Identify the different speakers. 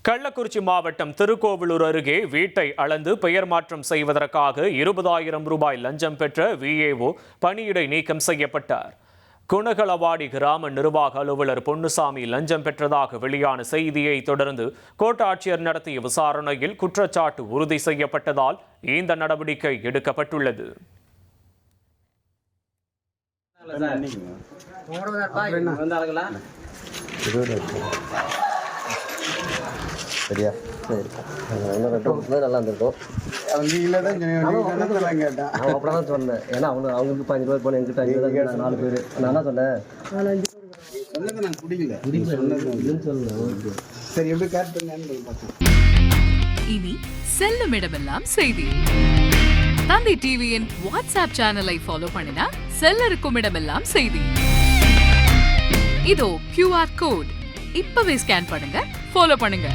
Speaker 1: கள்ளக்குறிச்சி மாவட்டம் திருக்கோவிலூர் அருகே வீட்டை அளந்து பெயர் மாற்றம் செய்வதற்காக 20,000 ரூபாய் லஞ்சம் பெற்ற விஏஓ பணியிடை நீக்கம் செய்யப்பட்டார். குணகளவாடி கிராம நிர்வாக அலுவலர் பொன்னுசாமி லஞ்சம் பெற்றதாக வெளியான செய்தியை தொடர்ந்து கோட்டாட்சியர் நடத்திய விசாரணையில் குற்றச்சாட்டு உறுதி செய்யப்பட்டதால் இந்த நடவடிக்கை எடுக்கப்பட்டுள்ளது.
Speaker 2: சரியா சரி இன்னும் 2 வருஷம் நல்லா இருந்திருக்கும். அவன் அப்படி தான் சொன்னேன். ஏன்னா அவங்களுக்கு 5 ரூபாய் போன எங்கிட்ட 5 ரூபாய் 4 பேர் நான் என்ன சொன்னேன்
Speaker 3: சரி எப்படி கேட் பண்ணு.
Speaker 4: இனி செல்லும் இடமெல்லாம் செய்தி. தந்தி டிவியின் வாட்ஸ்அப் சேனலை ஃபாலோ பண்ணினா செல்லருக்கும் இடமெல்லாம் செய்தி. இதோ QR கோட் இப்பவே ஸ்கேன் பண்ணுங்க, ஃபாலோ பண்ணுங்க.